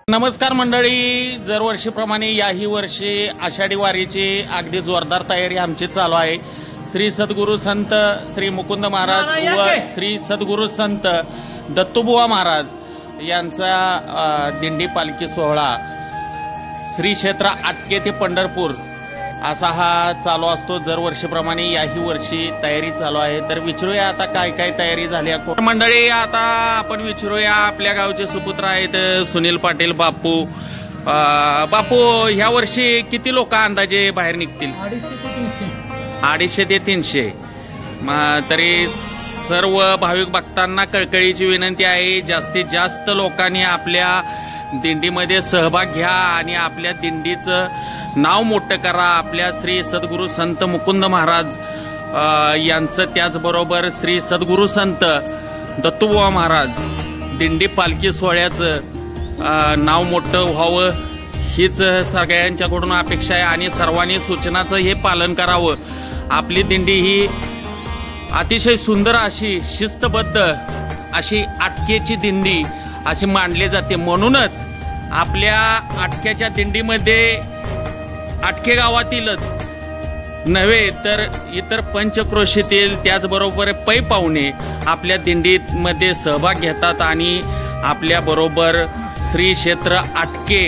नमस्कार मंडळी, दरवर्षीप्रमाणे याही वर्षी आषाढी वारीची अगदी जोरदार तयारी आमची चालू आहे। श्री सद्गुरू संत श्री मुकुंद महाराज व श्री सद्गुरू संत दत्तुबुवा महाराज यांचा दिंडी पालखी सोहळा श्री क्षेत्र आटके ते पंढरपूर असा हा चालू असतो। दरवर्षीप्रमाणे याही वर्षी तयारी चालू आहे। तर विचारूया आता काय काय तयारी झाली आहे मंडळी। आता आपण विचारूया, आपल्या गावचे सुपुत्र आहेत सुनील पाटील बापू। बापू, ह्या वर्षी किती लोक अंदाजे बाहेर निघतील? 250 ते 300। तरी सर्व भाविक भक्तांना कळकळीची विनंती आहे, जास्तीत जास्त लोकांनी आपल्या दिंडीमध्ये सहभाग घ्या आणि आपल्या दिंडीचं नाव मोठं करा। आपल्या श्री सद्गुरू संत मुकुंद महाराज यांचं, त्याचबरोबर श्री सद्गुरू संत दत्तुबुवा महाराज दिंडी पालखी सोहळ्याचं नाव मोठं व्हावं हीच सगळ्यांच्याकडून अपेक्षा आहे आणि सर्वांनी सूचनाचं हे पालन करावं। आपली दिंडी ही अतिशय सुंदर अशी शिस्तबद्ध अशी आटकेची दिंडी अशी मानली जाते। म्हणूनच आपल्या आटक्याच्या दिंडीमध्ये आटके गावातीलच नव्हे तर इतर पंचक्रोशीतील त्याचबरोबर पै पाहुणे आपल्या दिंडीमध्ये सहभाग घेतात आणि आपल्या बरोबर श्री क्षेत्र आटके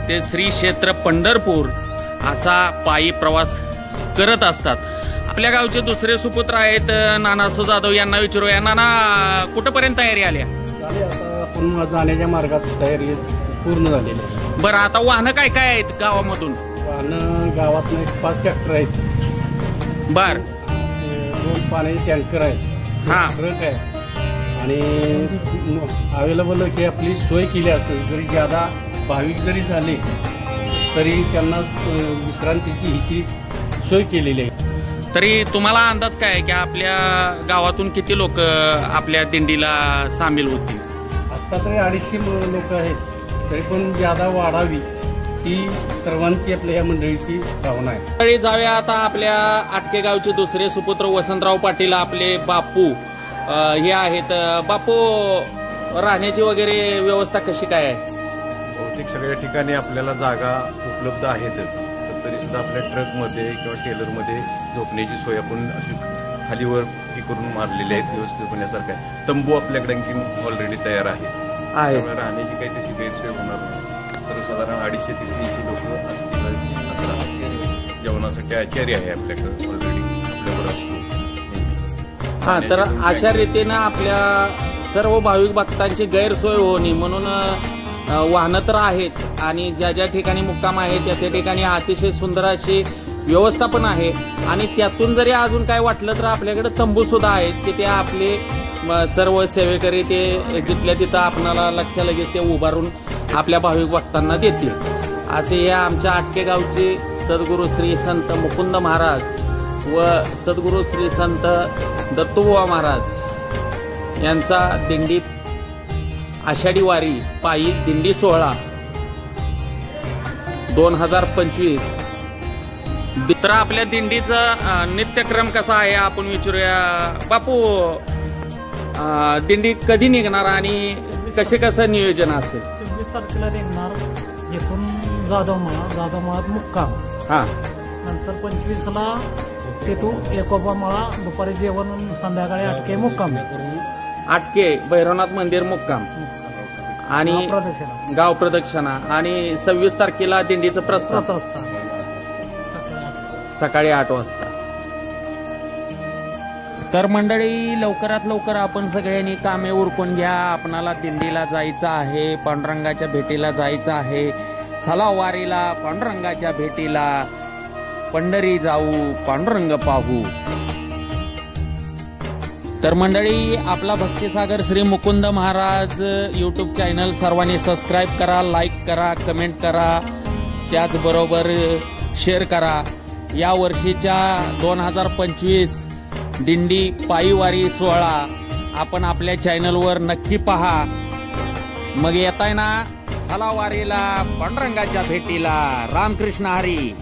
ते श्री क्षेत्र पंढरपूर असा पायी प्रवास करत असतात। आपल्या गावचे दुसरे सुपुत्र आहेत नानासो जाधव, यांना विचारूया। नाना, कुठपर्यंत तयारी आल्या? पुन्हा जाण्याच्या मार्गात तयारी पूर्ण झालेली आहे। बरं, आता वाहनं काय काय आहेत गावामधून? वाहनं गावात 5 ट्रॅक्टर आहेत। बर, 2 पाण्याचे टँकर आहेत, हा, ट्रक आहे आणि अवेलेबल की आपली सोय केली असेल। जरी ज्यादा भाविक जरी झाले तरी त्यांना विश्रांतीची हिची सोय केलेली आहे। तरी तुम्हाला अंदाज काय आहे की आपल्या गावातून किती लोक आपल्या दिंडीला सामील होतील? आता तरी 250 लोक आहेत, तरी पण ज्यादा वाढावी ही सर्वांची आपल्या या मंडळीची भावना आहे। तरी जाऊया आता आपल्या आटके गावचे दुसरे सुपुत्र वसंतराव पाटील, आपले बापू हे आहेत। बापू, राहण्याची वगैरे व्यवस्था कशी काय आहे? बहुतेक सगळ्या ठिकाणी आपल्याला जागा उपलब्ध आहेतच, तरी सुद्धा आपल्या ट्रकमध्ये किंवा टेलरमध्ये झोपण्याची सोय आपण अशी खालीवर हे करून मारलेली आहेत, व्यवस्थित होण्यासारखं आहे। तंबू आपल्याकडे आणखी ऑलरेडी तयार आहे, राहण्याची काही तशी गैरसोय होणार नाही। सर्वसाधारण 250 ते 300 लोक असतील। जेवणासाठी आचार्य आहे आपल्याकडे ऑलरेडी आपल्याबरोबर असतो। हा, तर अशा रीतीनं आपल्या सर्व भाविक भक्तांची गैरसोय होणे म्हणून वाहनं तर आहेच आणि ज्या ज्या ठिकाणी मुक्काम आहे त्या ठिकाणी अतिशय सुंदर अशी व्यवस्था पण आहे आणि त्यातून जरी अजून काय वाटलं तर आपल्याकडे तंबू सुद्धा आहेत की ते आपले सर्व सेवेकरी ते जिथल्या तिथं आपणाला लक्ष लगेच ते उभारून आपल्या भाविक भक्तांना देतील। असे हे आमच्या आटके गावचे सद्गुरू श्री संत मुकुंद महाराज व सद्गुरू श्री संत दत्तुबुवा महाराज यांचा दिंडीत आषाढी वारी पायी दिंडी सोहळा 2025। तर आपल्या दिंडीचा नित्यक्रम कसा आहे आपण विचारूया। बापू, दिंडी कधी निघणार आणि कसं नियोजन असेल? 26 तारखेला निघणार इथून जाधवमाळात मुक्काम, हा, नंतर 25ला तिथून एकोपामाळा दुपारी जेवण, संध्याकाळी आटके मुक्काम, आटके भैरवनाथ मंदिर मुक्काम आणि गाव प्रदक्षिणा आणि 26 तारखेला दिंडीचं प्रस्थान सकाळी 8 वाजता। तर मंडळी, लवकरात लवकर आपण सगळ्यांनी कामे उरकून घ्या। आपणाला दिंडीला जायचं आहे, पांडुरंगाच्या भेटीला जायचं आहे। चला वारीला, पांडुरंगाच्या भेटीला, पंढरी जाऊ, पांडुरंग पाहू। तर मंडळी, आपला भक्तिसागर श्री मुकुंद महाराज यूट्यूब चॅनल सर्वांनी सबस्क्राईब करा, लाईक करा, कमेंट करा, त्याचबरोबर शेअर करा। या वर्षीच्या 2025 दिंडी पायीवारी सोहळा आपण आपल्या चॅनलवर नक्की पहा। मग येताय ना, चला वारीला, पांडुरंगाच्या भेटीला। रामकृष्ण हरी।